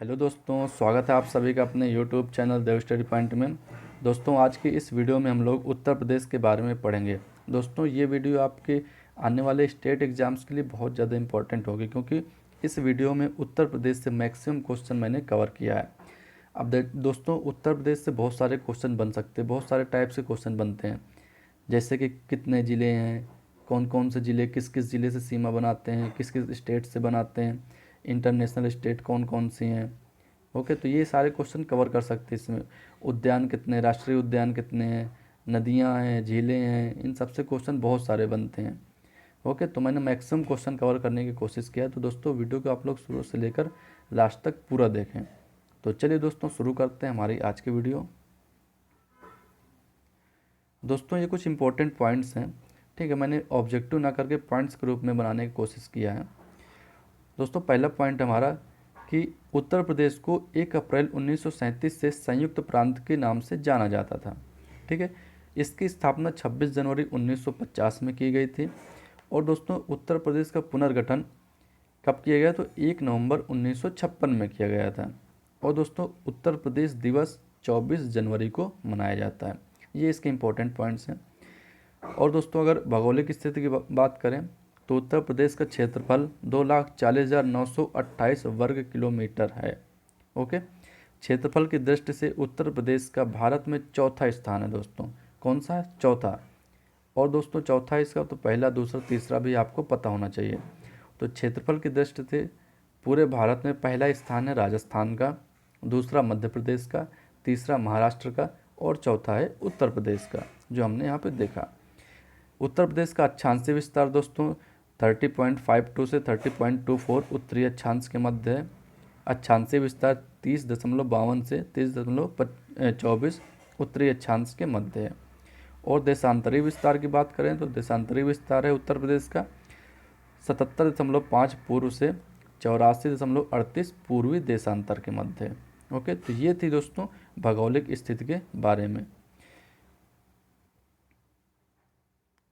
Hello दोस्तों, स्वागत है आप सभी का अपने यूट्यूब चैनल देव स्टडी पॉइंट में। दोस्तों, आज की इस वीडियो में हम लोग उत्तर प्रदेश के बारे में पढ़ेंगे। दोस्तों, ये वीडियो आपके आने वाले स्टेट एग्ज़ाम्स के लिए बहुत ज़्यादा इंपॉर्टेंट होगी, क्योंकि इस वीडियो में उत्तर प्रदेश से मैक्सिमम क्वेश्चन मैंने कवर किया है। अब दोस्तों, उत्तर प्रदेश से बहुत सारे क्वेश्चन बन सकते हैं, बहुत सारे टाइप से क्वेश्चन बनते हैं, जैसे कि कितने ज़िले हैं, कौन कौन से ज़िले किस किस ज़िले से सीमा बनाते हैं, किस किस स्टेट से बनाते हैं, इंटरनेशनल स्टेट कौन कौन सी हैं। ओके, तो ये सारे क्वेश्चन कवर कर सकते हैं इसमें। उद्यान कितने, राष्ट्रीय उद्यान कितने हैं, नदियाँ हैं, झीलें हैं, इन सब से क्वेश्चन बहुत सारे बनते हैं। ओके, तो मैंने मैक्सिमम क्वेश्चन कवर करने की कोशिश किया। तो दोस्तों, वीडियो को आप लोग शुरू से लेकर लास्ट तक पूरा देखें। तो चलिए दोस्तों, शुरू करते हैं हमारी आज की वीडियो। दोस्तों, ये कुछ इंपॉर्टेंट पॉइंट्स हैं, ठीक है। मैंने ऑब्जेक्टिव ना करके पॉइंट्स के रूप में बनाने की कोशिश किया है। दोस्तों, पहला पॉइंट हमारा कि उत्तर प्रदेश को 1 अप्रैल 1937 से संयुक्त प्रांत के नाम से जाना जाता था, ठीक है। इसकी स्थापना 26 जनवरी 1950 में की गई थी। और दोस्तों, उत्तर प्रदेश का पुनर्गठन कब किया गया, तो 1 नवंबर 1956 में किया गया था। और दोस्तों, उत्तर प्रदेश दिवस 24 जनवरी को मनाया जाता है। ये इसके इम्पोर्टेंट पॉइंट्स हैं। और दोस्तों, अगर भौगोलिक स्थिति की बात करें तो उत्तर प्रदेश का क्षेत्रफल 2,40,928 वर्ग किलोमीटर है। ओके, क्षेत्रफल की दृष्टि से उत्तर प्रदेश का भारत में चौथा स्थान है। दोस्तों, कौन सा है? चौथा। और दोस्तों, चौथा इसका तो पहला, दूसरा, तीसरा भी आपको पता होना चाहिए। तो क्षेत्रफल की दृष्टि से पूरे भारत में पहला स्थान है राजस्थान का, दूसरा मध्य प्रदेश का, तीसरा महाराष्ट्र का और चौथा है उत्तर प्रदेश का, जो हमने यहाँ पे देखा। उत्तर प्रदेश का अक्षांशीय विस्तार दोस्तों 30.52 से 30.24 उत्तरी अक्षांश के मध्य है। अक्षांशीय विस्तार 30.52 से 30.24 उत्तरी अक्षांश के मध्य है। और देशांतरी विस्तार की बात करें तो देशांतरी विस्तार है उत्तर प्रदेश का 77.5 पूर्व से 84.38 पूर्वी देशांतर के मध्य है। ओके, तो ये थी दोस्तों भौगोलिक स्थिति के बारे में।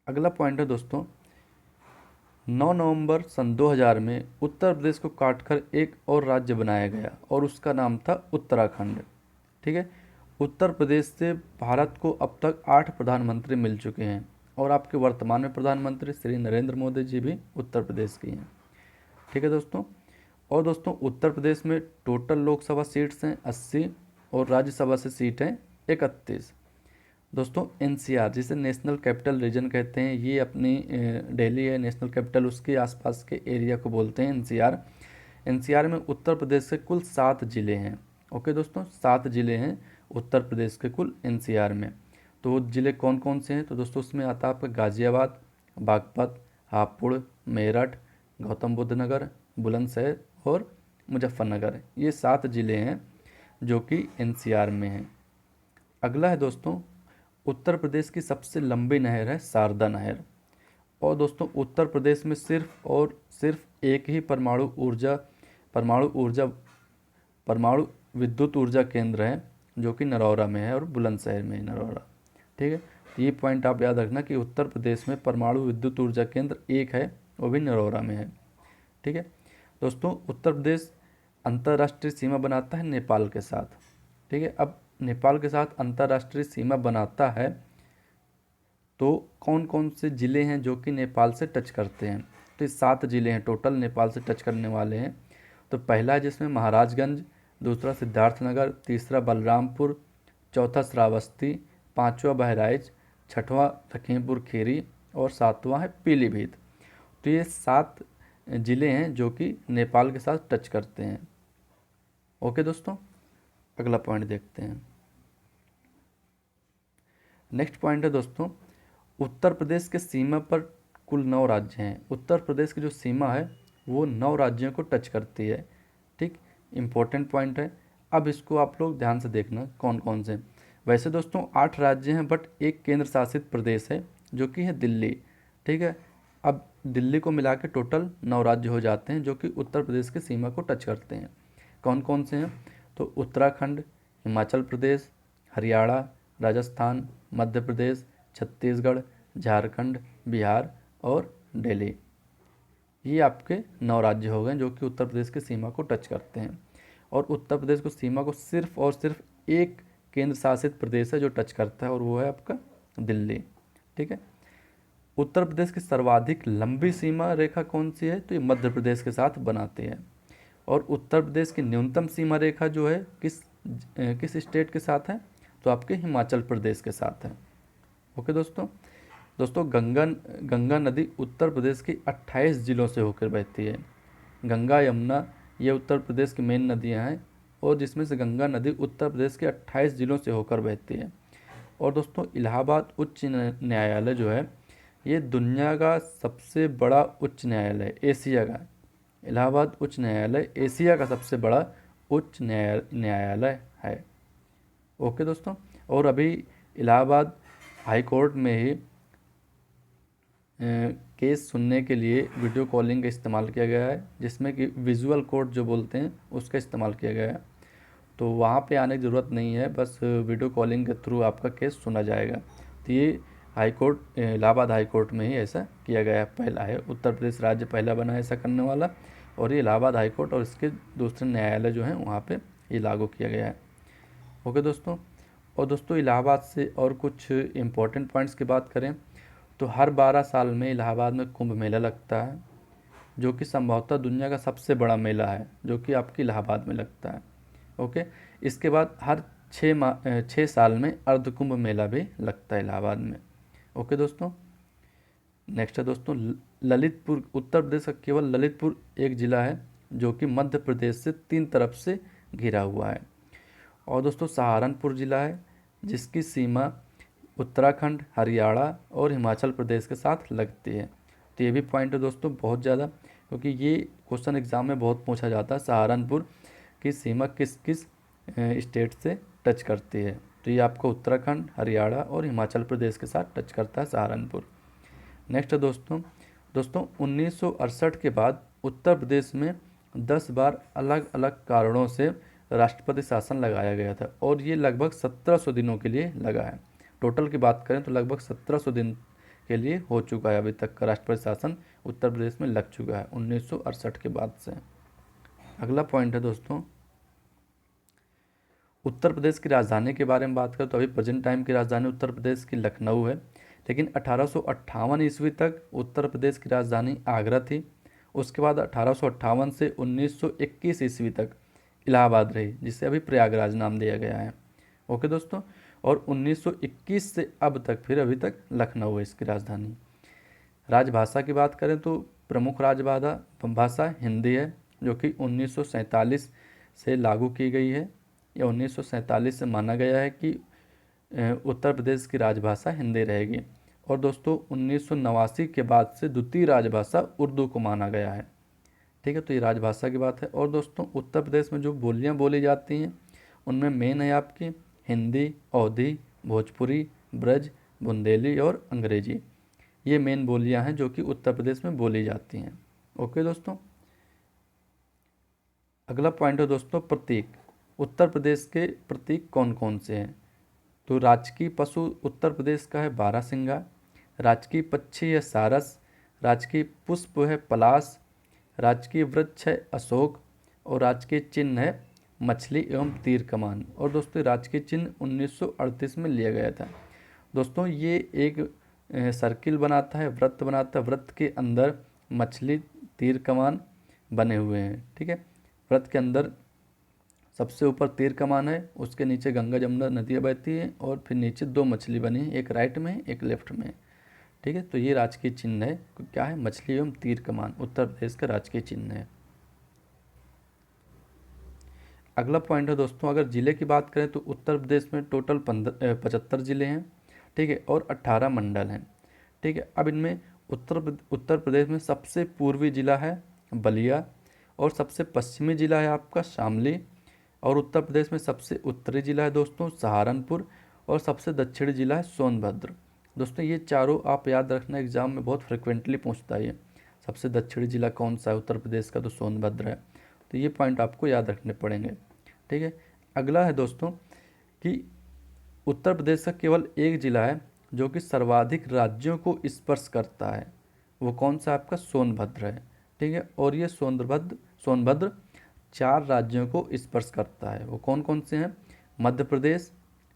अगला पॉइंट है दोस्तों, 9 नवंबर सन 2000 में उत्तर प्रदेश को काटकर एक और राज्य बनाया गया और उसका नाम था उत्तराखंड, ठीक है। उत्तर प्रदेश से भारत को अब तक 8 प्रधानमंत्री मिल चुके हैं और आपके वर्तमान में प्रधानमंत्री श्री नरेंद्र मोदी जी भी उत्तर प्रदेश के हैं, ठीक है दोस्तों। और दोस्तों, उत्तर प्रदेश में टोटल लोकसभा सीट्स हैं 80 और राज्यसभा से सीट हैं 31। दोस्तों, एनसीआर जिसे नेशनल कैपिटल रीजन कहते हैं, ये अपनी दिल्ली है नेशनल कैपिटल, उसके आसपास के एरिया को बोलते हैं एनसीआर। एनसीआर में उत्तर प्रदेश से कुल 7 ज़िले हैं। ओके दोस्तों, 7 ज़िले हैं उत्तर प्रदेश के कुल एनसीआर में। तो वो ज़िले कौन कौन से हैं, तो दोस्तों उसमें आता है आपका गाज़ियाबाद, बागपत, हापुड़, मेरठ, गौतम बुद्ध नगर, बुलंदशहर और मुजफ्फरनगर। ये 7 ज़िले हैं जो कि एनसीआर में हैं। अगला है दोस्तों, उत्तर प्रदेश की सबसे लंबी नहर है शारदा नहर। और दोस्तों, उत्तर प्रदेश में सिर्फ और सिर्फ एक ही परमाणु विद्युत ऊर्जा केंद्र है, जो कि नरौरा में है और बुलंदशहर में है नरौरा, ठीक है। तो ये पॉइंट आप याद रखना कि उत्तर प्रदेश में परमाणु विद्युत ऊर्जा केंद्र एक है, वो भी नरौरा में है, ठीक है। दोस्तों, उत्तर प्रदेश अंतर्राष्ट्रीय सीमा बनाता है नेपाल के साथ, ठीक है। अब नेपाल के साथ अंतर्राष्ट्रीय सीमा बनाता है तो कौन कौन से ज़िले हैं जो कि नेपाल से टच करते हैं, तो ये 7 ज़िले हैं टोटल नेपाल से टच करने वाले हैं। तो पहला है जिसमें महाराजगंज, दूसरा सिद्धार्थनगर, तीसरा बलरामपुर, चौथा श्रावस्ती, पाँचवा बहराइच, छठवां लखीमपुर खीरी और सातवां है पीलीभीत। तो ये 7 ज़िले हैं जो कि नेपाल के साथ टच करते हैं। ओके दोस्तों, अगला पॉइंट देखते हैं। नेक्स्ट पॉइंट है दोस्तों, उत्तर प्रदेश के सीमा पर कुल 9 राज्य हैं। उत्तर प्रदेश की जो सीमा है वो 9 राज्यों को टच करती है, ठीक। इम्पोर्टेंट पॉइंट है। अब इसको आप लोग ध्यान से देखना कौन कौन से। वैसे दोस्तों 8 राज्य हैं, बट एक केंद्र शासित प्रदेश है जो कि है दिल्ली, ठीक है। अब दिल्ली को मिला के टोटल 9 राज्य हो जाते हैं जो कि उत्तर प्रदेश की सीमा को टच करते हैं। कौन कौन से हैं, तो उत्तराखंड, हिमाचल प्रदेश, हरियाणा, राजस्थान, मध्य प्रदेश, छत्तीसगढ़, झारखंड, बिहार और दिल्ली। ये आपके 9 राज्य हो गए जो कि उत्तर प्रदेश की सीमा को टच करते हैं। और उत्तर प्रदेश को सीमा को सिर्फ और सिर्फ एक केंद्र शासित प्रदेश है जो टच करता है, और वो है आपका दिल्ली। ठीक है। उत्तर प्रदेश की सर्वाधिक लंबी सीमा रेखा कौन सी है? तो ये मध्य प्रदेश के साथ बनाती है। और उत्तर प्रदेश की न्यूनतम सीमा रेखा जो है किस स्टेट के साथ है? तो आपके हिमाचल प्रदेश के साथ है। ओके दोस्तों। गंगा नदी उत्तर प्रदेश की 28 जिलों से होकर बहती है। गंगा यमुना ये उत्तर प्रदेश की मेन नदियां हैं, और जिसमें से गंगा नदी उत्तर प्रदेश के 28 जिलों से होकर बहती है। और दोस्तों इलाहाबाद उच्च न्यायालय जो है ये दुनिया का सबसे बड़ा उच्च न्यायालय है, एशिया का। इलाहाबाद उच्च न्यायालय एशिया का सबसे बड़ा उच्च न्यायालय है। ओके दोस्तों। और अभी इलाहाबाद हाई कोर्ट में ही केस सुनने के लिए वीडियो कॉलिंग का इस्तेमाल किया गया है, जिसमें कि विजुअल कोर्ट जो बोलते हैं उसका इस्तेमाल किया गया है। तो वहाँ पे आने की ज़रूरत नहीं है, बस वीडियो कॉलिंग के थ्रू आपका केस सुना जाएगा। तो ये high court Allahabad high court में ही ऐसा किया गया है, पहला है, उत्तर प्रदेश राज्य पहला बना है ऐसा करने वाला। और ये इलाहाबाद हाई कोर्ट और इसके दूसरे न्यायालय जो हैं वहाँ पे ये लागू किया गया है। ओके दोस्तों। और दोस्तों इलाहाबाद से और कुछ इम्पोर्टेंट पॉइंट्स की बात करें तो हर 12 साल में इलाहाबाद में कुंभ मेला लगता है, जो कि संभवतः दुनिया का सबसे बड़ा मेला है, जो कि आपकी इलाहाबाद में लगता है। ओके। इसके बाद हर 6 साल में अर्ध कुंभ मेला भी लगता है इलाहाबाद में। ओके दोस्तों। नेक्स्ट है दोस्तों ललितपुर। उत्तर प्रदेश का केवल ललितपुर एक ज़िला है जो कि मध्य प्रदेश से 3 तरफ से घिरा हुआ है। और दोस्तों सहारनपुर ज़िला है जिसकी सीमा उत्तराखंड, हरियाणा और हिमाचल प्रदेश के साथ लगती है। तो ये भी पॉइंट है दोस्तों बहुत ज़्यादा, क्योंकि ये क्वेश्चन एग्जाम में बहुत पूछा जाता है, सहारनपुर की सीमा किस किस स्टेट से टच करती है। तो ये आपको उत्तराखंड, हरियाणा और हिमाचल प्रदेश के साथ टच करता है सहारनपुर। नेक्स्ट है दोस्तों 1968 के बाद उत्तर प्रदेश में 10 बार अलग अलग कारणों से राष्ट्रपति शासन लगाया गया था, और ये लगभग 1700 दिनों के लिए लगा है। टोटल की बात करें तो लगभग 1700 दिन के लिए हो चुका है अभी तक का राष्ट्रपति शासन उत्तर प्रदेश में लग चुका है 1968 के बाद से। अगला पॉइंट है दोस्तों उत्तर प्रदेश की राजधानी के बारे में बात करें तो अभी प्रेजेंट टाइम की राजधानी उत्तर प्रदेश की लखनऊ है, लेकिन 1858 ईस्वी तक उत्तर प्रदेश की राजधानी आगरा थी। उसके बाद 1858 से 1921 ईस्वी तक इलाहाबाद रही, जिसे अभी प्रयागराज नाम दिया गया है। ओके दोस्तों। और 1921 से अब तक फिर अभी तक लखनऊ है इसकी राजधानी। राजभाषा की बात करें तो प्रमुख भाषा हिंदी है, जो कि 1947 से लागू की गई है, या 1947 से माना गया है कि उत्तर प्रदेश की राजभाषा हिंदी रहेगी। और दोस्तों 1989 के बाद से द्वितीय राजभाषा उर्दू को माना गया है। ठीक है। तो ये राजभाषा की बात है। और दोस्तों उत्तर प्रदेश में जो बोलियां बोली जाती हैं उनमें मेन है आपकी हिंदी, अवधी, भोजपुरी, ब्रज, बुंदेली और अंग्रेजी। ये मेन बोलियां हैं जो कि उत्तर प्रदेश में बोली जाती हैं। ओके दोस्तों। अगला पॉइंट है दोस्तों प्रतीक। उत्तर प्रदेश के प्रतीक कौन कौन से हैं? तो राजकीय पशु उत्तर प्रदेश का है बारहसिंगा, राजकीय पक्षी है सारस, राजकीय पुष्प है पलाश, राजकीय वृक्ष है अशोक, और राजकीय चिन्ह है मछली एवं तीर कमान। और दोस्तों राजकीय चिन्ह 1938 में लिया गया था। दोस्तों ये एक सर्किल बनाता है, वृत्त बनाता है, वृत्त के अंदर मछली, तीर कमान बने हुए हैं। ठीक है। वृत्त के अंदर सबसे ऊपर तीर कमान है, उसके नीचे गंगा जमुना नदियाँ बहती है, और फिर नीचे 2 मछली बनी है, एक राइट में एक लेफ्ट में। ठीक है। तो ये राजकीय चिन्ह है, क्या है? मछली एवं तीर कमान उत्तर प्रदेश का राजकीय चिन्ह है। अगला पॉइंट है दोस्तों अगर ज़िले की बात करें तो उत्तर प्रदेश में टोटल 75 ज़िले हैं। ठीक है। और 18 मंडल हैं। ठीक है। अब इनमें उत्तर प्रदेश में सबसे पूर्वी ज़िला है बलिया, और सबसे पश्चिमी ज़िला है आपका शामली, और उत्तर प्रदेश में सबसे उत्तरी ज़िला है दोस्तों सहारनपुर, और सबसे दक्षिणी ज़िला है सोनभद्र। दोस्तों ये चारों आप याद रखना, एग्जाम में बहुत फ्रिक्वेंटली पूछता है। सबसे दक्षिणी ज़िला कौन सा है उत्तर प्रदेश का? तो सोनभद्र है। तो ये पॉइंट आपको याद रखने पड़ेंगे। ठीक है। अगला है दोस्तों कि उत्तर प्रदेश का केवल एक ज़िला है जो कि सर्वाधिक राज्यों को स्पर्श करता है। वो कौन सा? आपका सोनभद्र है। ठीक है। और ये सोनभद्र 4 राज्यों को स्पर्श करता है। वो कौन कौन से हैं? मध्य प्रदेश,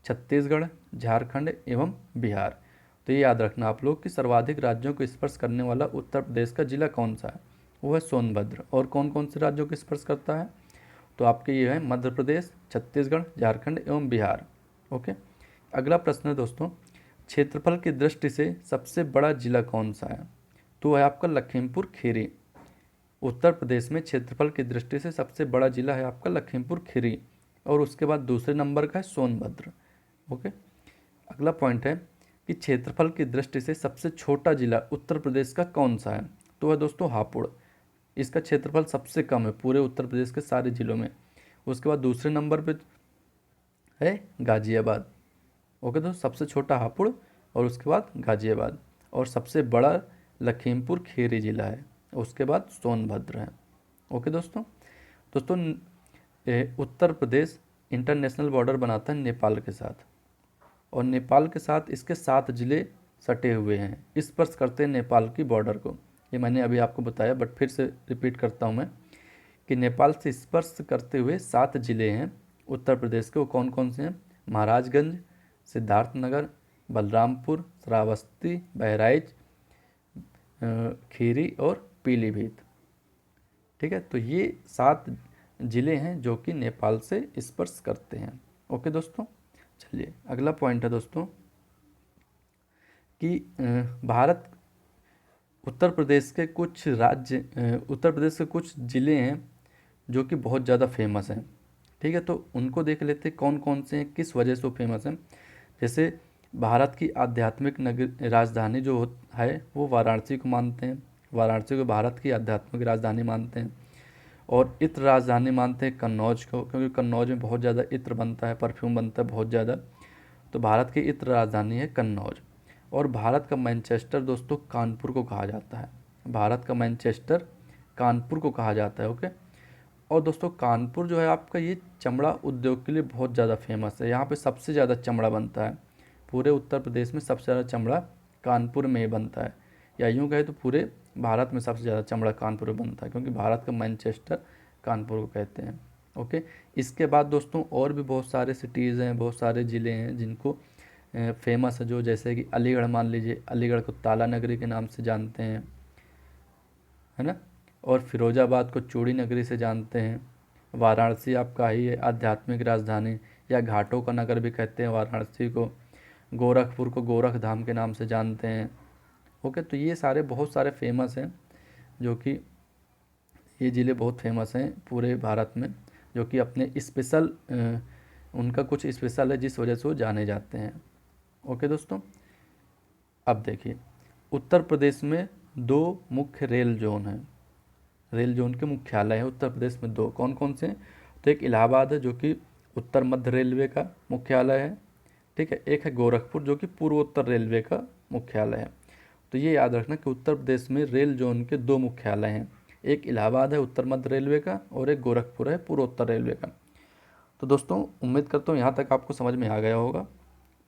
छत्तीसगढ़, झारखंड एवं बिहार। तो ये याद रखना आप लोग कि सर्वाधिक राज्यों को स्पर्श करने वाला उत्तर प्रदेश का जिला कौन सा है? वो है सोनभद्र। और कौन कौन से राज्यों को स्पर्श करता है? तो आपके ये है मध्य प्रदेश, छत्तीसगढ़, झारखंड एवं बिहार। ओके। अगला प्रश्न है दोस्तों, क्षेत्रफल की दृष्टि से सबसे बड़ा जिला कौन सा है? तो है आपका लखीमपुर खीरी। उत्तर प्रदेश में क्षेत्रफल की दृष्टि से सबसे बड़ा जिला है आपका लखीमपुर खीरी, और उसके बाद दूसरे नंबर का है सोनभद्र। ओके। अगला पॉइंट है कि क्षेत्रफल की दृष्टि से सबसे छोटा जिला उत्तर प्रदेश का कौन सा है? तो है दोस्तों हापुड़। इसका क्षेत्रफल सबसे कम है पूरे उत्तर प्रदेश के सारे जिलों में। उसके बाद दूसरे नंबर पे है गाजियाबाद। ओके दोस्तों, सबसे छोटा हापुड़ और उसके बाद गाजियाबाद, और सबसे बड़ा लखीमपुर खीरी जिला है, उसके बाद सोनभद्र है। ओके दोस्तों। दोस्तों उत्तर प्रदेश इंटरनेशनल बॉर्डर बनाता है नेपाल के साथ, और नेपाल के साथ इसके 7 जिले सटे हुए हैं, स्पर्श करते हैं नेपाल की बॉर्डर को। ये मैंने अभी आपको बताया, बट फिर से रिपीट करता हूँ मैं कि नेपाल से स्पर्श करते हुए 7 जिले हैं उत्तर प्रदेश के। वो कौन कौन से हैं? महाराजगंज, सिद्धार्थनगर, बलरामपुर, श्रावस्ती, बहराइच, खीरी और पीलीभीत। ठीक है, तो ये 7 जिले हैं जो कि नेपाल से स्पर्श करते हैं। ओके दोस्तों, चलिए अगला पॉइंट है दोस्तों कि भारत उत्तर प्रदेश के कुछ उत्तर प्रदेश के कुछ ज़िले हैं जो कि बहुत ज़्यादा फेमस हैं। ठीक है, तो उनको देख लेते हैं कौन कौन से हैं, किस वजह से वो फेमस हैं। जैसे भारत की आध्यात्मिक नगर राजधानी जो है वो वाराणसी को मानते हैं। वाराणसी को भारत की आध्यात्मिक राजधानी मानते हैं। और इत्र राजधानी मानते हैं कन्नौज को, क्योंकि कन्नौज में बहुत ज़्यादा इत्र बनता है, परफ्यूम बनता है बहुत ज़्यादा। तो भारत की इत्र राजधानी है कन्नौज। और भारत का मैनचेस्टर दोस्तों कानपुर को कहा जाता है। भारत का मैनचेस्टर कानपुर को कहा जाता है। ओके। और दोस्तों कानपुर जो है आपका ये चमड़ा उद्योग के लिए बहुत ज़्यादा फेमस है। यहाँ पे सबसे ज़्यादा चमड़ा बनता है पूरे उत्तर प्रदेश में। सबसे ज़्यादा चमड़ा कानपुर में ही बनता है, या यूँ कहे तो पूरे भारत में सबसे ज़्यादा चमड़ा कानपुर में बनता है, क्योंकि भारत का मैनचेस्टर कानपुर को कहते हैं। ओके। इसके बाद दोस्तों और भी बहुत सारे सिटीज़ हैं, बहुत सारे ज़िले हैं जिनको फेमस है, जो जैसे कि अलीगढ़ मान लीजिए, अलीगढ़ को ताला नगरी के नाम से जानते हैं, है ना। और फिरोजाबाद को चूड़ी नगरी से जानते हैं। वाराणसी आपका ही है आध्यात्मिक राजधानी, या घाटों का नगर भी कहते हैं वाराणसी को। गोरखपुर को गोरख धाम के नाम से जानते हैं। ओके, तो ये सारे बहुत सारे फेमस हैं, जो कि ये ज़िले बहुत फेमस हैं पूरे भारत में, जो कि अपने स्पेशल उनका कुछ स्पेशल है जिस वजह से वो जाने जाते हैं। ओके दोस्तों, अब देखिए उत्तर प्रदेश में 2 मुख्य रेल जोन हैं। रेल जोन के मुख्यालय है उत्तर प्रदेश में 2, कौन कौन से हैं? तो एक इलाहाबाद है जो कि उत्तर मध्य रेलवे का मुख्यालय है। ठीक है, एक है गोरखपुर जो कि पूर्वोत्तर रेलवे का मुख्यालय है। तो ये याद रखना कि उत्तर प्रदेश में रेल जोन के 2 मुख्यालय हैं, एक इलाहाबाद है उत्तर मध्य रेलवे का, और एक गोरखपुर है पूर्वोत्तर रेलवे का। तो दोस्तों उम्मीद करता हूँ यहाँ तक आपको समझ में आ गया होगा।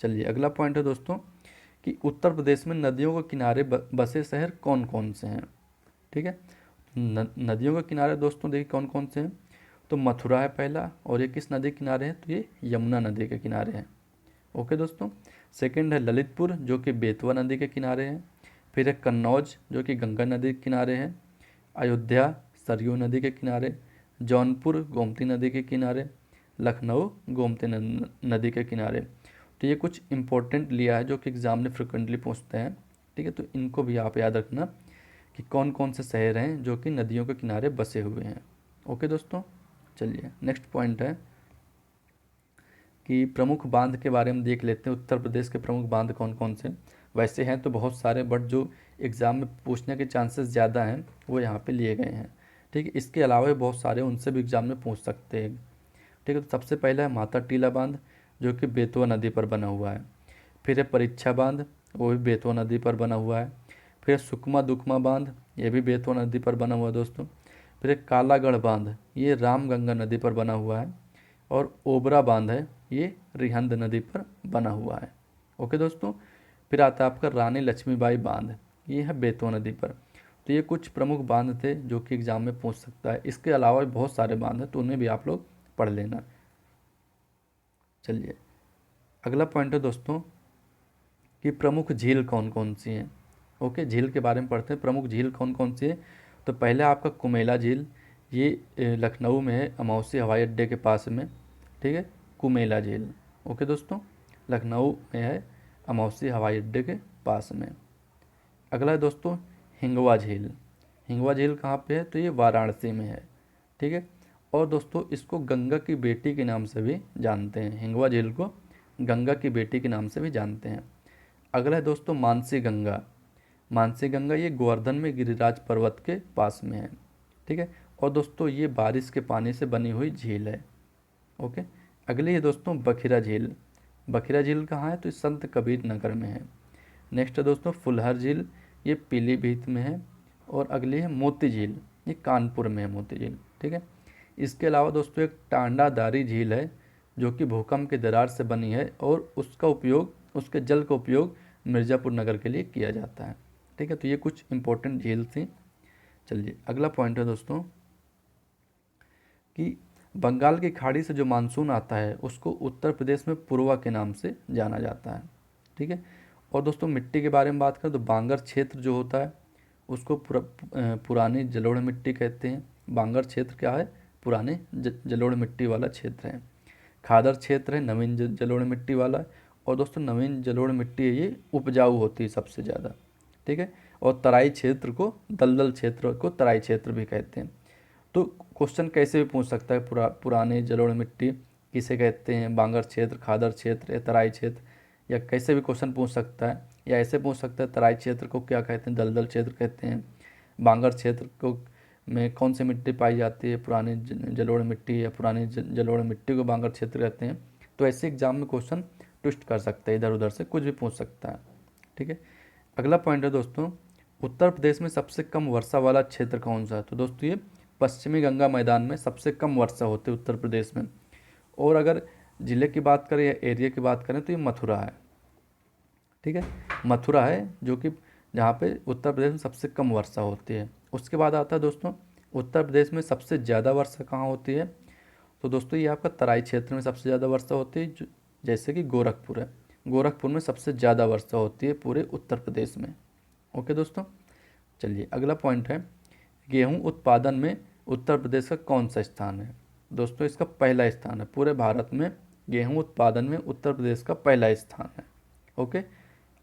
चलिए अगला पॉइंट है दोस्तों कि उत्तर प्रदेश में नदियों के किनारे बसे शहर कौन कौन से हैं। ठीक है, नदियों के किनारे दोस्तों देखिए कौन कौन से हैं। तो मथुरा है पहला, और ये किस नदी के किनारे है? तो ये यमुना नदी के किनारे हैं। ओके दोस्तों। सेकंड है ललितपुर जो कि बेतवा नदी के किनारे है। फिर है कन्नौज जो कि गंगा नदी के किनारे है। अयोध्या सरयू नदी के किनारे। जौनपुर गोमती नदी के किनारे। लखनऊ गोमती नदी के किनारे। तो ये कुछ इंपॉर्टेंट लिया है जो कि एग्ज़ाम में फ्रिक्वेंटली पूछते हैं। ठीक है, तो इनको भी आप याद रखना कि कौन कौन से शहर हैं जो कि नदियों के किनारे बसे हुए हैं। ओके दोस्तों, चलिए नेक्स्ट पॉइंट है कि प्रमुख बांध के बारे में देख लेते हैं। उत्तर प्रदेश के प्रमुख बांध कौन कौन से? वैसे हैं तो बहुत सारे, बट जो एग्ज़ाम में पूछने के चांसेस ज़्यादा हैं वो यहाँ पे लिए गए हैं। ठीक है, इसके अलावा भी बहुत सारे, उनसे भी एग्ज़ाम में पूछ सकते हैं। ठीक है, तो सबसे पहला है माता टीला बांध जो कि बेतवा नदी पर बना हुआ है। फिर है परीक्षा बांध, वो भी बेतवा नदी पर बना हुआ है। फिर सुकमा दुकमा बांध, ये भी बेतवा नदी पर बना हुआ है दोस्तों। फिर एक कालागढ़ बांध, ये रामगंगा नदी पर बना हुआ है। और ओबरा बांध है, ये रिहंद नदी पर बना हुआ है। ओके दोस्तों। फिर आता है आपका रानी लक्ष्मीबाई बांध, ये है बेतवा नदी पर। तो ये कुछ प्रमुख बांध थे जो कि एग्जाम में पूछ सकता है। इसके अलावा भी बहुत सारे बांध हैं, तो उन्हें भी आप लोग पढ़ लेना। चलिए अगला पॉइंट है दोस्तों कि प्रमुख झील कौन कौन सी हैं। ओके, झील के बारे में पढ़ते हैं। प्रमुख झील कौन कौन सी है? तो पहले आपका कुमेला झील, ये लखनऊ में है, अमौसी हवाई अड्डे के पास में। ठीक है, कुमेला झील। ओके दोस्तों, लखनऊ में है, अमौसी हवाई अड्डे के पास में। अगला है दोस्तों हिंगवा झील। हिंगवा झील कहाँ पे है? तो ये वाराणसी में है। ठीक है, और दोस्तों इसको गंगा की बेटी के नाम से भी जानते हैं। हिंगवा झील को गंगा की बेटी के नाम से भी जानते हैं। अगला है दोस्तों मानसी गंगा। मानसी गंगा ये गोवर्धन में गिरिराज पर्वत के पास में है। ठीक है, और दोस्तों ये बारिश के पानी से बनी हुई झील है। ओके, अगली है दोस्तों बखिरा झील। बखिरा झील कहाँ है? तो ये संत कबीर नगर में है। नेक्स्ट है दोस्तों फुलहर झील, ये पीलीभीत में है। और अगली है मोती झील, ये कानपुर में है मोती झील। ठीक है, इसके अलावा दोस्तों एक टांडादारी झील है जो कि भूकंप के दरार से बनी है, और उसका उपयोग, उसके जल का उपयोग मिर्ज़ापुर नगर के लिए किया जाता है। ठीक है, तो ये कुछ इंपॉर्टेंट झील थी। चलिए अगला पॉइंट है दोस्तों कि बंगाल की खाड़ी से जो मानसून आता है उसको उत्तर प्रदेश में पूर्वा के नाम से जाना जाता है। ठीक है, और दोस्तों मिट्टी के बारे में बात करें तो बांगर क्षेत्र जो होता है उसको पुरानी जलोढ़ मिट्टी कहते हैं। बांगर क्षेत्र क्या है? पुराने जलोढ़ मिट्टी वाला क्षेत्र है। खादर क्षेत्र है नवीन जलोढ़ मिट्टी वाला। और दोस्तों नवीन जलोढ़ मिट्टी है ये उपजाऊ होती है सबसे ज़्यादा। ठीक है, और तराई क्षेत्र को, दलदल क्षेत्र को तराई क्षेत्र भी कहते हैं। तो क्वेश्चन कैसे भी पूछ सकता है, पुराने जलोढ़ मिट्टी किसे कहते हैं? बांगर क्षेत्र, खादर क्षेत्र या तराई क्षेत्र, या कैसे भी क्वेश्चन पूछ सकता है। या ऐसे पूछ सकता है तराई क्षेत्र को क्या कहते हैं? दलदल क्षेत्र कहते हैं। बांगर क्षेत्र को में कौन सी मिट्टी पाई जाती है? पुरानी जलोढ़ मिट्टी, या पुरानी जलोढ़ मिट्टी को बांगर क्षेत्र कहते हैं। तो ऐसे एग्जाम में क्वेश्चन ट्विस्ट कर सकते हैं, इधर उधर से कुछ भी पूछ सकता है। ठीक है, अगला पॉइंट है दोस्तों उत्तर प्रदेश में सबसे कम वर्षा वाला क्षेत्र कौन सा है? तो दोस्तों ये पश्चिमी गंगा मैदान में सबसे कम वर्षा होती है उत्तर प्रदेश में। और अगर ज़िले की बात करें या एरिया की बात करें तो ये मथुरा है। ठीक है, मथुरा है जो कि जहाँ पे उत्तर प्रदेश में सबसे कम वर्षा होती है। उसके बाद आता है दोस्तों उत्तर प्रदेश में सबसे ज़्यादा वर्षा कहाँ होती है? तो दोस्तों ये आपका तराई क्षेत्र में सबसे ज़्यादा वर्षा होती है, जैसे कि गोरखपुर है। गोरखपुर में सबसे ज़्यादा वर्षा होती है पूरे उत्तर प्रदेश में। ओके दोस्तों, चलिए अगला पॉइंट है गेहूं उत्पादन में उत्तर प्रदेश का कौन सा स्थान है? दोस्तों इसका पहला स्थान है। पूरे भारत में गेहूं उत्पादन में उत्तर प्रदेश का पहला स्थान है। ओके,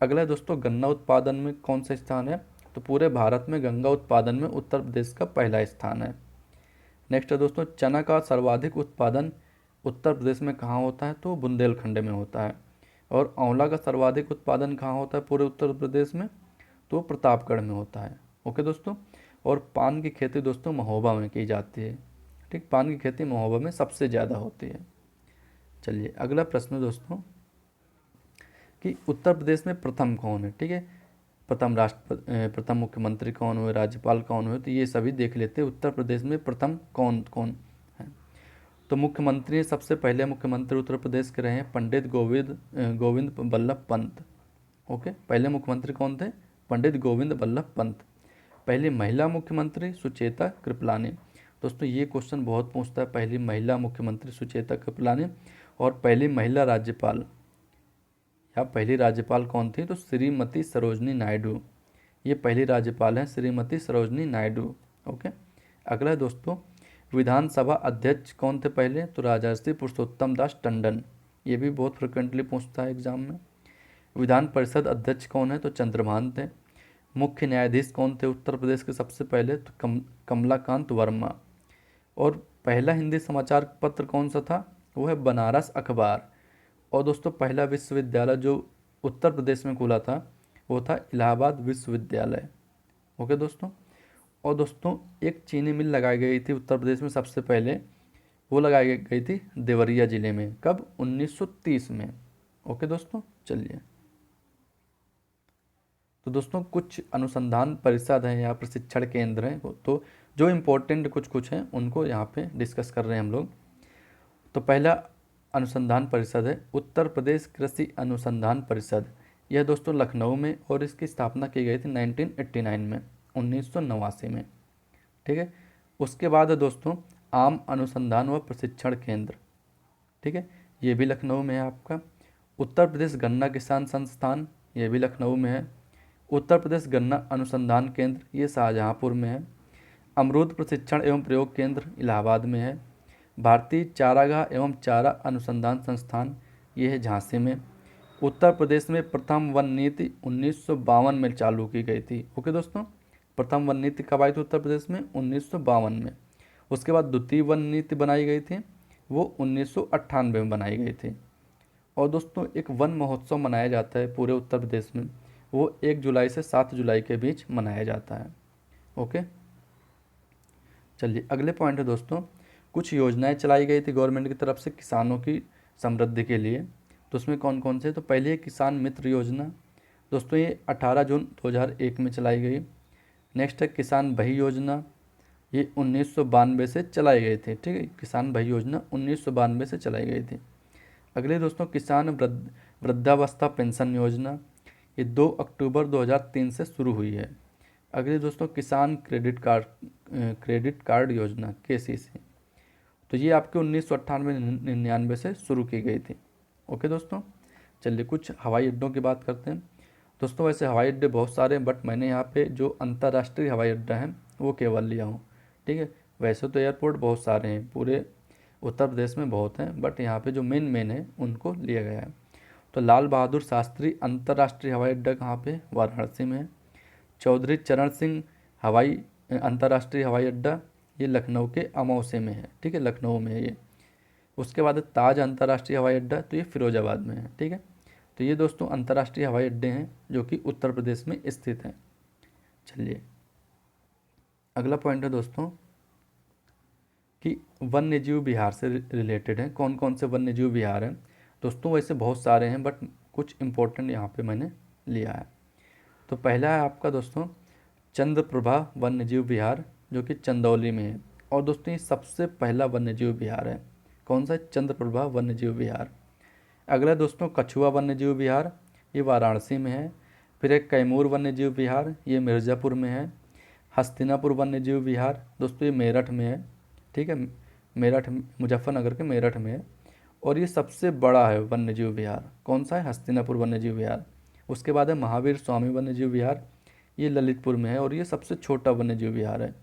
अगला है दोस्तों गन्ना उत्पादन में कौन सा स्थान है? तो पूरे भारत में गन्ना उत्पादन में उत्तर प्रदेश का पहला स्थान है। नेक्स्ट है दोस्तों चना का सर्वाधिक उत्पादन उत्तर प्रदेश में कहाँ होता है? तो बुंदेलखंड में होता है। और आंवला का सर्वाधिक उत्पादन कहाँ होता है पूरे उत्तर प्रदेश में? तो प्रतापगढ़ में होता है। ओके दोस्तों, और पान की खेती दोस्तों महोबा में की जाती है। ठीक, पान की खेती महोबा में सबसे ज़्यादा होती है। चलिए अगला प्रश्न दोस्तों कि उत्तर प्रदेश में प्रथम कौन है? ठीक है, प्रथम मुख्यमंत्री कौन हुए, राज्यपाल कौन हुए, तो ये सभी देख लेते हैं। उत्तर प्रदेश में प्रथम कौन कौन है? तो मुख्यमंत्री, सबसे पहले मुख्यमंत्री उत्तर प्रदेश के रहे हैं पंडित गोविंद बल्लभ पंत। ओके, पहले मुख्यमंत्री कौन थे? पंडित गोविंद बल्लभ पंत। पहली महिला मुख्यमंत्री सुचेता कृपलानी। दोस्तों ये क्वेश्चन बहुत पूछता है, पहली महिला मुख्यमंत्री सुचेता कृपलानी। और पहली महिला राज्यपाल, या पहली राज्यपाल कौन थी? तो श्रीमती सरोजनी नायडू। ये पहली राज्यपाल हैं श्रीमती सरोजनी नायडू। ओके, अगला है दोस्तों विधानसभा अध्यक्ष कौन थे पहले? तो राजर्षि पुरुषोत्तम दास टंडन। ये भी बहुत फ्रिक्वेंटली पूछता है एग्जाम में। विधान परिषद अध्यक्ष कौन है? तो चंद्रभान थे। मुख्य न्यायाधीश कौन थे उत्तर प्रदेश के सबसे पहले? तो कमलाकांत वर्मा। और पहला हिंदी समाचार पत्र कौन सा था? वो है बनारस अखबार। और दोस्तों पहला विश्वविद्यालय जो उत्तर प्रदेश में खुला था वो था इलाहाबाद विश्वविद्यालय। ओके दोस्तों, और दोस्तों एक चीनी मिल लगाई गई थी उत्तर प्रदेश में सबसे पहले, वो लगाई गई थी देवरिया ज़िले में। कब? 1930 में। ओके दोस्तों, चलिए तो दोस्तों कुछ अनुसंधान परिषद हैं या प्रशिक्षण केंद्र हैं, तो जो इम्पोर्टेंट कुछ हैं उनको यहाँ पे डिस्कस कर रहे हैं हम लोग। तो पहला अनुसंधान परिषद है उत्तर प्रदेश कृषि अनुसंधान परिषद। यह दोस्तों लखनऊ में, और इसकी स्थापना की गई थी 1989 में। 1989 में। ठीक है, उसके बाद है दोस्तों आम अनुसंधान व प्रशिक्षण केंद्र। ठीक है, ये भी लखनऊ में है आपका। उत्तर प्रदेश गन्ना किसान संस्थान, ये भी लखनऊ में है। उत्तर प्रदेश गन्ना अनुसंधान केंद्र, ये शाहजहाँपुर में है। अमरूद प्रशिक्षण एवं प्रयोग केंद्र इलाहाबाद में है। भारतीय चारागाह एवं चारा अनुसंधान संस्थान, ये है झांसी में। उत्तर प्रदेश में प्रथम वन नीति 1952 में चालू की गई थी। ओके दोस्तों, प्रथम वन नीति कब आई थी उत्तर प्रदेश में? 1952 में। उसके बाद द्वितीय वन नीति बनाई गई थी, वो 1998 में बनाई गई थी। और दोस्तों एक वन महोत्सव मनाया जाता है पूरे उत्तर प्रदेश में, वो 1 जुलाई से 7 जुलाई के बीच मनाया जाता है। ओके, चलिए अगले पॉइंट है दोस्तों, कुछ योजनाएं चलाई गई थी गवर्नमेंट की तरफ से किसानों की समृद्धि के लिए। तो उसमें कौन कौन से? तो पहले है किसान मित्र योजना, दोस्तों ये 18 जून 2001 में चलाई गई। नेक्स्ट है किसान भाई योजना, ये 1992 से चलाई गई थी। ठीक है, किसान भाई योजना 1992 से चलाई गई थी। अगले दोस्तों किसान वृद्धावस्था पेंशन योजना, ये 2 अक्टूबर 2003 से शुरू हुई है। अगले दोस्तों किसान क्रेडिट कार्ड योजना KCC, तो ये आपके 1998-99 से शुरू की गई थी। ओके दोस्तों, चलिए कुछ हवाई अड्डों की बात करते हैं। दोस्तों वैसे हवाई अड्डे बहुत सारे हैं, बट मैंने यहाँ पे जो अंतर्राष्ट्रीय हवाई अड्डा है वो केवल लिया हूँ। ठीक है, वैसे तो एयरपोर्ट बहुत सारे हैं, पूरे उत्तर प्रदेश में बहुत हैं, बट यहाँ पे जो मेन है उनको लिया गया है। तो लाल बहादुर शास्त्री अंतर्राष्ट्रीय हवाई अड्डा कहाँ पे? वाराणसी में है। चौधरी चरण सिंह हवाई अंतर्राष्ट्रीय हवाई अड्डा, ये लखनऊ के अमौसे में है। ठीक है, लखनऊ में है ये। उसके बाद ताज अंतर्राष्ट्रीय हवाई अड्डा, तो ये फिरोजाबाद में है। ठीक है, तो ये दोस्तों अंतर्राष्ट्रीय हवाई अड्डे हैं जो कि उत्तर प्रदेश में स्थित हैं। चलिए अगला पॉइंट है दोस्तों कि वन्य जीव विहार से रिलेटेड है। कौन कौन से वन्य जीव विहार हैं दोस्तों? वैसे बहुत सारे हैं, बट कुछ इंपॉर्टेंट यहाँ पे मैंने लिया है। तो पहला है आपका दोस्तों चंद्रप्रभा वन्य जीव विहार, जो कि चंदौली में है। और दोस्तों ये सबसे पहला वन्य जीव विहार है। कौन सा? चंद्रप्रभा वन्य जीव विहार। अगला दोस्तों कछुआ वन्य जीव विहार, ये वाराणसी में है। फिर एक कैमूर वन्य जीव विहार, ये मिर्ज़ापुर में है। हस्तिनापुर वन्य जीव विहार दोस्तों ये मेरठ में है। ठीक है, मेरठ, मुजफ्फरनगर के मेरठ में है। और ये सबसे बड़ा है वन्य जीव विहार। कौन सा है? हस्तिनापुर वन्य जीव विहार। उसके बाद है महावीर स्वामी वन्य जीव विहार, ये ललितपुर में है। और ये सबसे छोटा वन्य जीव विहार है।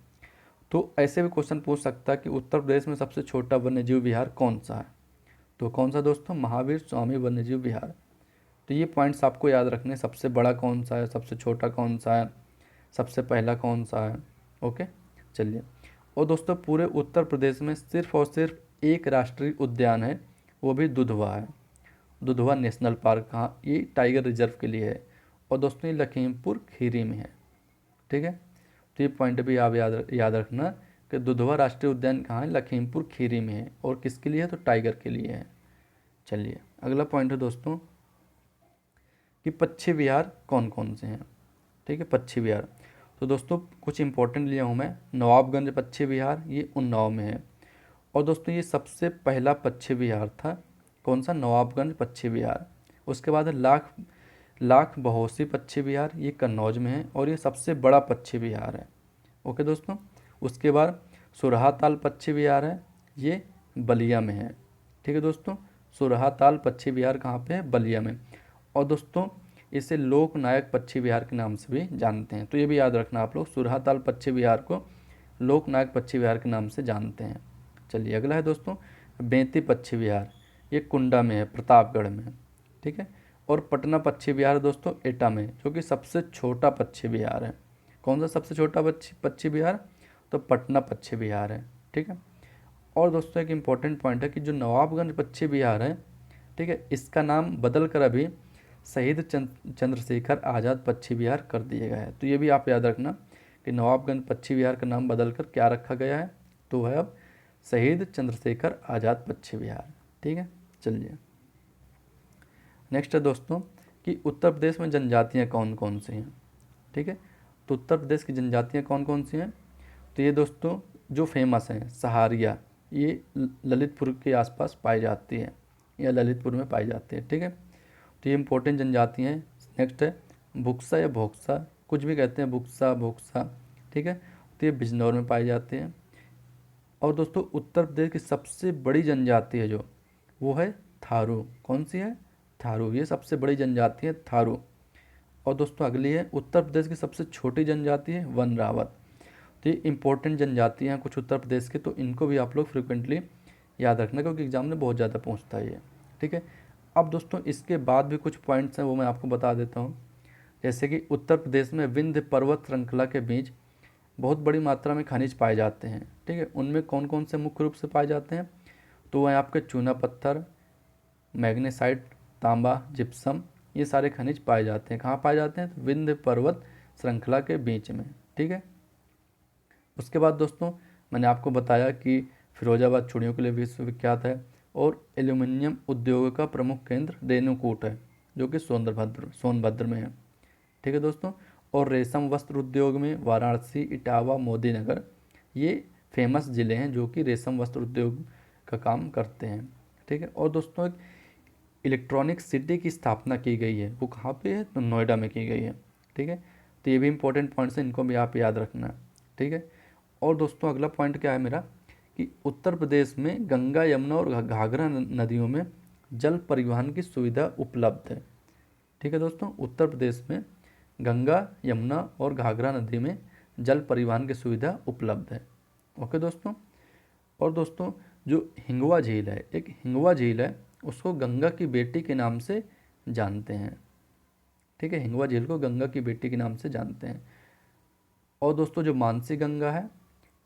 तो ऐसे भी क्वेश्चन पूछ सकता है कि उत्तर प्रदेश में सबसे छोटा वन्य जीव विहार कौन सा है? तो कौन सा दोस्तों? महावीर स्वामी वन्य जीव विहार। तो ये पॉइंट्स आपको याद रखने, सबसे बड़ा कौन सा है, सबसे छोटा कौन सा है, सबसे पहला कौन सा है। ओके, चलिए। और दोस्तों पूरे उत्तर प्रदेश में सिर्फ और सिर्फ एक राष्ट्रीय उद्यान है, वो भी दुधवा है। दुधवा नेशनल पार्क, कहाँ? ये टाइगर रिजर्व के लिए है। और दोस्तों ये लखीमपुर खीरी में है। ठीक है, तो ये पॉइंट भी आप याद रखना कि दुधवा राष्ट्रीय उद्यान कहाँ है? लखीमपुर खीरी में है। और किसके लिए है? तो टाइगर के लिए है। चलिए अगला पॉइंट है दोस्तों कि पक्षी विहार कौन कौन से हैं। ठीक है, पक्षी विहार, तो दोस्तों कुछ इंपॉर्टेंट लिया हूँ मैं। नवाबगंज पक्षी विहार, ये उन्नाव में है। और दोस्तों ये सबसे पहला पक्षी विहार था। कौन सा? नवाबगंज पक्षी विहार। उसके बाद है लाख बहोसी पक्षी विहार, ये कन्नौज में है। और ये सबसे बड़ा पक्षी विहार है। ओके दोस्तों, उसके बाद सुरहाताल पक्षी विहार है, ये बलिया में है। ठीक है दोस्तों, सुरहाताल पक्षी विहार कहाँ पे है? बलिया में। और दोस्तों इसे लोकनायक पक्षी विहार के नाम से भी जानते हैं। तो ये भी याद रखना आप लोग, सुरहाताल पक्षी विहार को लोकनायक पक्षी विहार के नाम से जानते हैं। चलिए अगला है दोस्तों बेंती पक्षी विहार, ये कुंडा में है, प्रतापगढ़ में। ठीक है, और पटना पक्षी विहार दोस्तों एटा में, जो कि सबसे छोटा पक्षी विहार है। कौन सा सबसे छोटा पक्षी विहार? तो पटना पक्षी विहार है। ठीक है, और दोस्तों एक इम्पॉर्टेंट पॉइंट है कि जो नवाबगंज पक्षी विहार है, ठीक है, इसका नाम बदल कर अभी शहीद चंद्रशेखर आज़ाद पक्षी विहार कर दिया गया है। तो ये भी आप याद रखना कि नवाबगंज पक्षी विहार का नाम बदलकर क्या रखा गया है? तो है अब शहीद चंद्रशेखर आज़ाद पक्षी विहार। ठीक है, चलिए नेक्स्ट है दोस्तों कि उत्तर प्रदेश में जनजातियाँ कौन कौन सी हैं। ठीक है, तो उत्तर प्रदेश की जनजातियाँ कौन कौन सी हैं? तो ये दोस्तों जो फेमस हैं, सहारिया, ये ललितपुर के आसपास पाई जाती है, या ललितपुर में पाई जाती है। ठीक है, तो ये इंपॉर्टेंट जनजाति हैं। नेक्स्ट है भुक्सा या भोक्सा, कुछ भी कहते हैं, बुक्सा, भोक्सा, ठीक है। तो ये बिजनौर में पाए जाते हैं। और दोस्तों उत्तर प्रदेश की सबसे बड़ी जनजाति है जो, वो है थारू। कौन सी है? थारू। ये सबसे बड़ी जनजाति है थारू। और दोस्तों अगली है उत्तर प्रदेश की सबसे छोटी जनजाति है वन रावत। तो ये इंपॉर्टेंट जनजातियाँ हैं कुछ उत्तर प्रदेश के, तो इनको भी आप लोग फ्रिक्वेंटली याद रखना, क्योंकि एग्जाम में बहुत ज़्यादा पूछता है ये, ठीक है। अब दोस्तों इसके बाद भी कुछ पॉइंट्स हैं, वो मैं आपको बता देता हूँ। जैसे कि उत्तर प्रदेश में विंध्य पर्वत श्रृंखला के बीच बहुत बड़ी मात्रा में खनिज पाए जाते हैं, ठीक है। उनमें कौन कौन से मुख्य रूप से पाए जाते हैं? तो वह आपके चूना पत्थर, मैग्नेसाइट, तांबा, जिप्सम, ये सारे खनिज पाए जाते हैं। कहाँ पाए जाते हैं? तो विंध्य पर्वत श्रृंखला के बीच में, ठीक है। उसके बाद दोस्तों मैंने आपको बताया कि फिरोजाबाद चूड़ियों के लिए विश्वविख्यात है, और एल्यूमिनियम उद्योग का प्रमुख केंद्र रेणुकूट है, जो कि सोनभद्र में है, ठीक है दोस्तों। और रेशम वस्त्र उद्योग में वाराणसी, इटावा, मोदी नगर, ये फेमस ज़िले हैं जो कि रेशम वस्त्र उद्योग का काम करते हैं, ठीक है। और दोस्तों एक इलेक्ट्रॉनिक सिटी की स्थापना की गई है, वो कहाँ पे है? तो नोएडा में की गई है, ठीक है। तो ये भी इंपॉर्टेंट पॉइंट्स हैं, इनको भी आप याद रखना, ठीक है। और दोस्तों अगला पॉइंट क्या है मेरा, कि उत्तर प्रदेश में गंगा, यमुना और घाघरा नदियों में जल परिवहन की सुविधा उपलब्ध है, ठीक है दोस्तों। उत्तर प्रदेश में गंगा, यमुना और घाघरा नदी में जल परिवहन की सुविधा उपलब्ध है, ओके दोस्तों। और दोस्तों जो हिंगवा झील है, एक हिंगवा झील है, उसको गंगा की बेटी के नाम से जानते हैं, ठीक है। हिंगवा झील को गंगा की बेटी के नाम से जानते हैं। और दोस्तों जो मानसी गंगा है,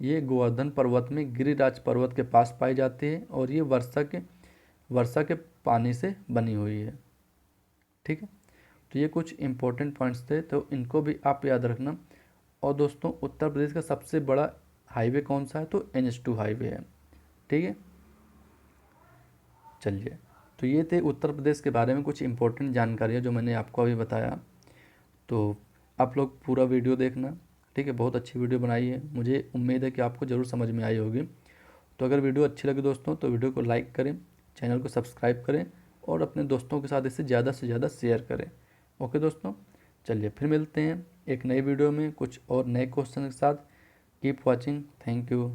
ये गोवर्धन पर्वत में गिरिराज पर्वत के पास पाई जाती है, और ये वर्षा के पानी से बनी हुई है, ठीक है। तो ये कुछ इंपॉर्टेंट पॉइंट्स थे, तो इनको भी आप याद रखना। और दोस्तों उत्तर प्रदेश का सबसे बड़ा हाईवे कौन सा है? तो NH2 हाईवे है, ठीक है। चलिए, तो ये थे उत्तर प्रदेश के बारे में कुछ इंपॉर्टेंट जानकारियाँ जो मैंने आपको अभी बताया। तो आप लोग पूरा वीडियो देखना, ठीक है। बहुत अच्छी वीडियो बनाई है, मुझे उम्मीद है कि आपको ज़रूर समझ में आई होगी। तो अगर वीडियो अच्छी लगे दोस्तों तो वीडियो को लाइक करें, चैनल को सब्सक्राइब करें, और अपने दोस्तों के साथ इसे ज़्यादा से ज़्यादा शेयर करें, ओके दोस्तों। चलिए फिर मिलते हैं एक नई वीडियो में कुछ और नए क्वेश्चन के साथ। Keep watching, thank you.